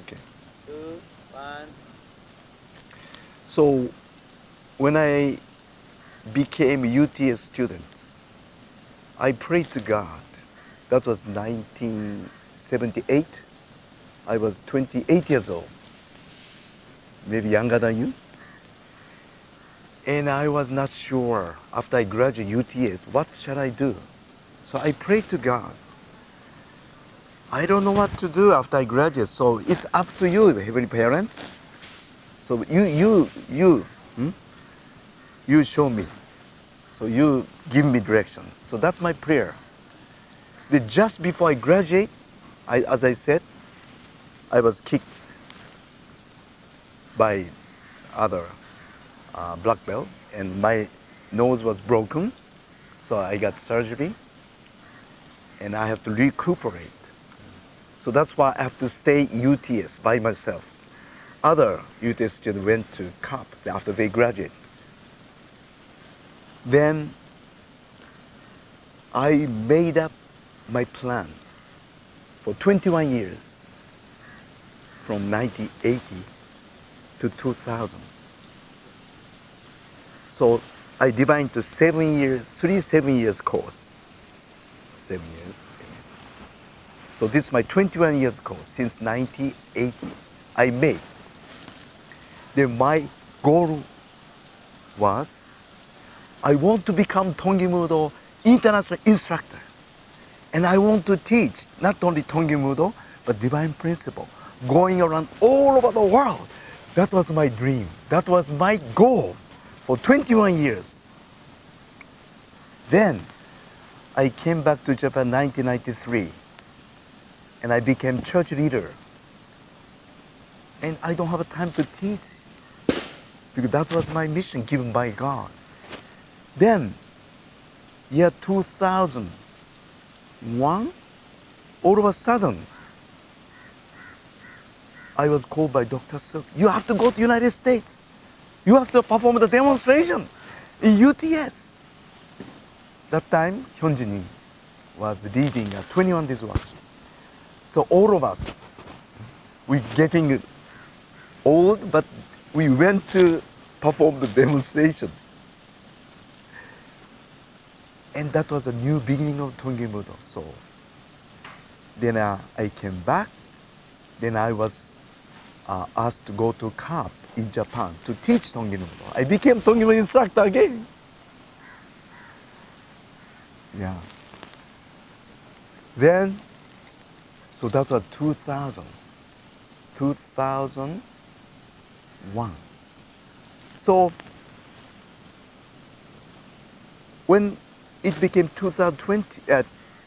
Okay. 2, 1. So when I became UTS students, I prayed to God. That was 1978. I was 28 years old, maybe younger than you. And I was not sure after I graduated UTS, what shall I do? So I prayed to God. I don't know what to do after I graduate, so it's up to you, Heavenly Parents. So you show me. So you give me direction. So that's my prayer. Just before I graduate, as I said, I was kicked by other black belt, and my nose was broken. So I got surgery, and I have to recuperate. So that's why I have to stay UTS by myself. Other UTS students went to COP after they graduate. Then I made up my plan for 21 years, from 1980 to 2000. So I divided into 7 years, 7 years course. 7 years. So this is my 21 years course since 1980. I made. Then my goal was, I want to become Tong-Il Moo-Do international instructor. And I want to teach not only Tong-Il Moo-Do, but divine principle, going around all over the world. That was my dream. That was my goal for 21 years. Then I came back to Japan in 1993, and I became church leader. And I don't have time to teach, because that was my mission given by God. Then, year 2001, all of a sudden, I was called by Dr. Suk. You have to go to United States. You have to perform the demonstration in UTS. That time, Hyunjin was leading a 21 days workshop. So all of us, we getting old, but we went to perform the demonstration. And that was a new beginning of Tong-Il Moo-Do. So then I came back. Then I was asked to go to COP in Japan to teach Tong-Il Moo-Do. I became Tong-Il Moo-Do instructor again. Yeah. Then, so that was 2001. So when it became 2020,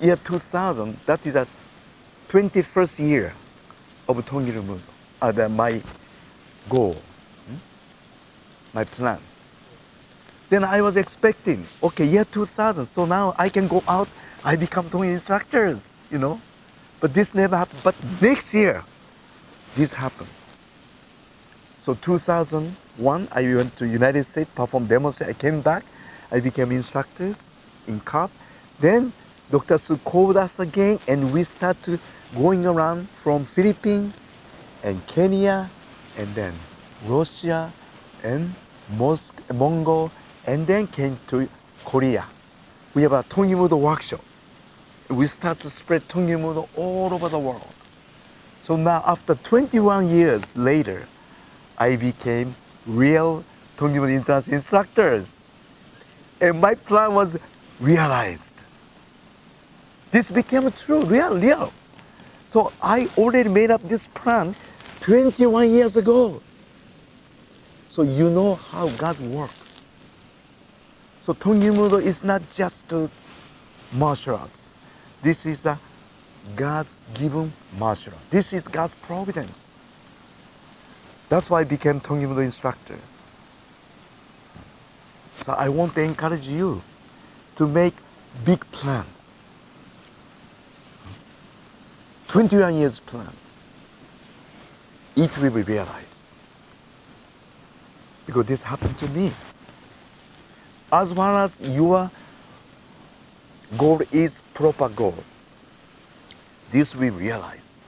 year 2000, that is the 21st year of Tong-Il Moo-Do, my goal, my plan. Then I was expecting, okay, year 2000, so now I can go out, I become Tong-Il instructors, you know. But this never happened. But next year, this happened. So 2001, I went to United States, performed demonstration. I came back, I became instructors in COP. Then Dr. Su called us again, and we started going around from Philippines and Kenya, and then Russia and Mongol, and then came to Korea. We have a Tong-Il Moo-Do workshop. We start to spread Tong-Il Moo-Do all over the world. So now, after 21 years later, I became real Tong-Il Moo-Do international instructors. And my plan was realized. This became true, real. So I already made up this plan 21 years ago. So you know how God works. So Tong-Il Moo-Do is not just martial arts. This is a God's given martial art. This is God's providence. That's why I became Tong-Il Moo-Do instructor. So I want to encourage you to make big plan. 21 years plan. It will be realized. Because this happened to me. As far as your goal is proper goal, this we realize.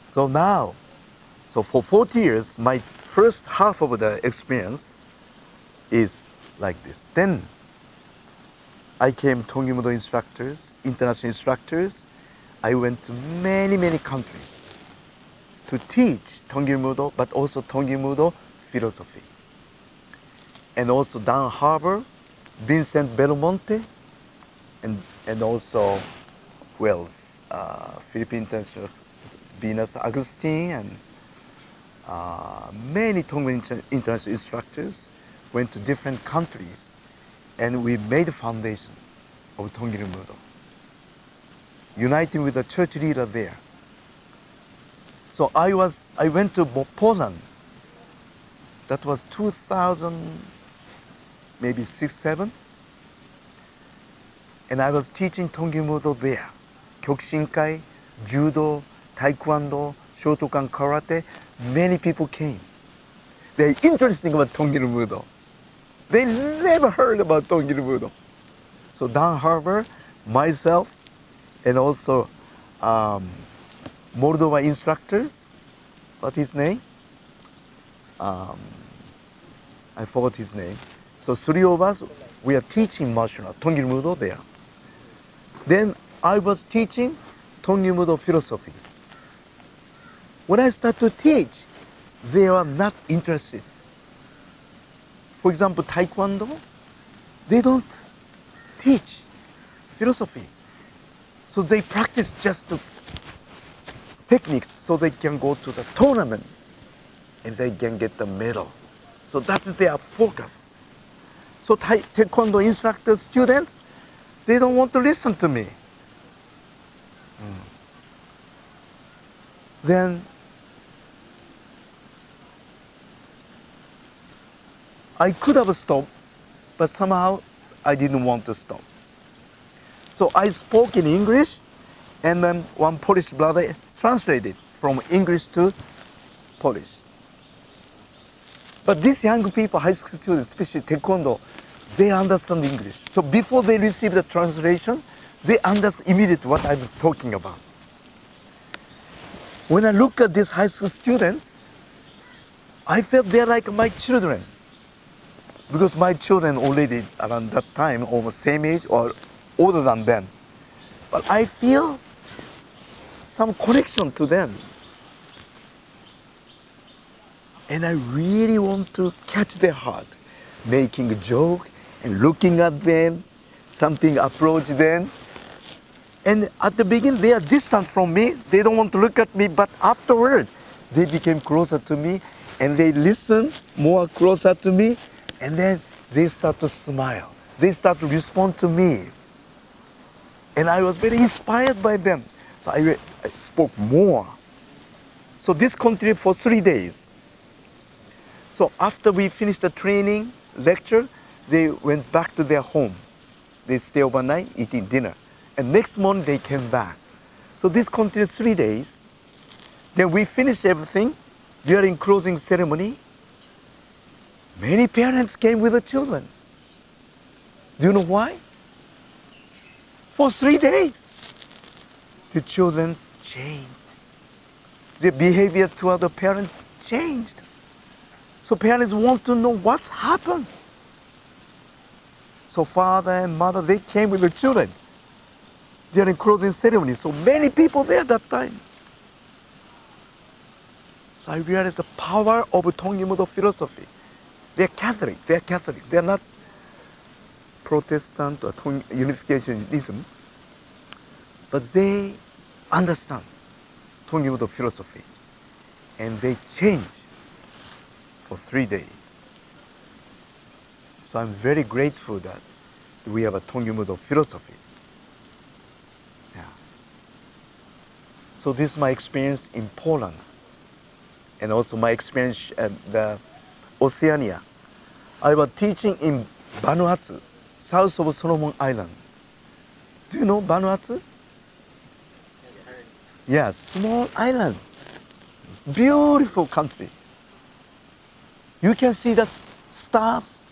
So now, so for 40 years, my first half of the experience is like this. Then I came Tong-Il Moo-Do instructors, international instructors. I went to many, many countries to teach Tong-Il Moo-Do, but also Tong-Il Moo-Do philosophy. And also down harbor, Vincent Belmonte, and also who else? Philippine International, Venus Agustin, and many Tong-Il international instructors went to different countries, and we made a foundation of Tong-Il Moo-Do, uniting with the church leader there. So I went to Poland. That was 2000, maybe 6, 7. And I was teaching Tong-Il Moo-Do there. Kyokushinkai, Judo, Taekwondo, Shotokan Karate. Many people came. They're interested about Tong-Il Moo-Do. They never heard about Tong-Il Moo-Do. So down harbor, myself, and also Moldova instructors. What's his name? I forgot his name. So 3 of us, we are teaching martial art, Tong-Il Moo-Do there. Then I was teaching Tong-Il Moo-Do philosophy. When I start to teach, they are not interested. For example, Taekwondo, they don't teach philosophy. So they practice just the techniques so they can go to the tournament and they can get the medal. So that's their focus. So Taekwondo instructors, students, they don't want to listen to me. Then I could have stopped, but somehow I didn't want to stop. So I spoke in English, and then one Polish brother translated from English to Polish. But these young people, high school students, especially Taekwondo, they understand English. So before they receive the translation, they understand immediately what I was talking about. When I look at these high school students, I felt they're like my children. Because my children already around that time, almost same age or older than them. But I feel some connection to them. And I really want to catch their heart, making a joke and looking at them, something approach them. And at the beginning, they are distant from me. They don't want to look at me, but afterward, they became closer to me and they listen more closer to me. And then they start to smile. They start to respond to me. And I was very inspired by them. So I spoke more. So this continued for 3 days. So after we finished the training, lecture, they went back to their home. They stay overnight, eating dinner. And next morning they came back. So this continued 3 days. Then we finished everything. During closing ceremony, many parents came with the children. Do you know why? For 3 days, the children changed. Their behavior toward the parents changed. So parents want to know what's happened. So father and mother, they came with the children during closing ceremony. So many people there that time. So I realized the power of Tong-Il Moo-Do philosophy. They're Catholic. They're Catholic. They're not Protestant or Unificationism, but they understand Tong-Il Moo-Do philosophy, and they change for 3 days. So I'm very grateful that we have a Tong-Il Moo-Do philosophy. Yeah. So this is my experience in Poland, and also my experience at the Oceania. I was teaching in Vanuatu, south of Solomon Island. Do you know Vanuatu? Yes, small island, beautiful country. You can see the stars,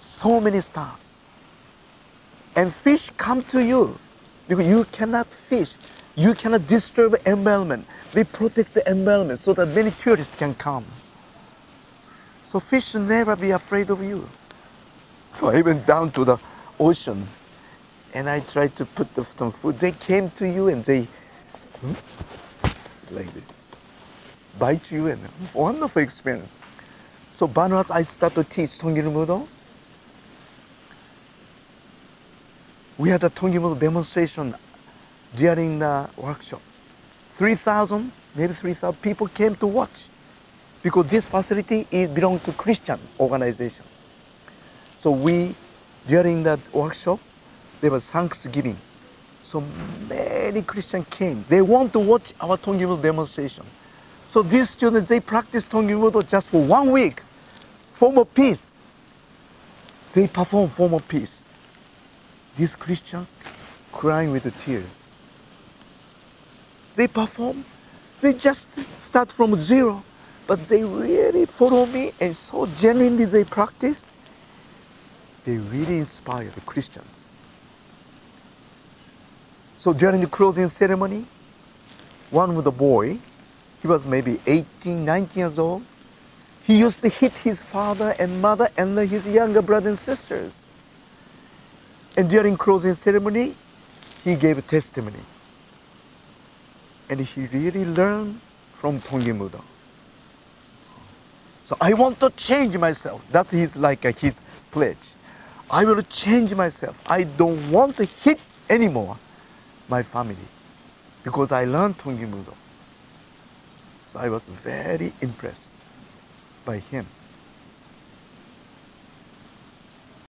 so many stars. And fish come to you because you cannot fish You cannot disturb the environment. They protect the environment so that many tourists can come. So fish should never be afraid of you. So I went down to the ocean and I tried to put some food. They came to you and they, like this, bite you, and wonderful experience. So Vanuatu, I start to teach Tong-Il Moo-Do. We had a Tong-Il Moo-Do demonstration during the workshop. 3,000, maybe 3,000 people came to watch because this facility belongs to Christian organization. So during that workshop, there was Thanksgiving. So many Christians came. They want to watch our Tong-Il Moo-Do demonstration. So these students, they practice Tong-Il Moo-Do just for 1 week. Form of peace. They perform form of peace. These Christians crying with the tears. They perform. They just start from zero, but they really follow me, and so genuinely they practice. They really inspire the Christians. So during the closing ceremony, one of the boy, he was maybe 18, 19 years old. He used to hit his father and mother and his younger brothers and sisters. And during closing ceremony, he gave a testimony. And he really learned from Tong-Il Moo-Do. So I want to change myself. That is like his pledge. I will change myself. I don't want to hit anymore my family because I learned Tong-Il Moo-Do. So I was very impressed by him.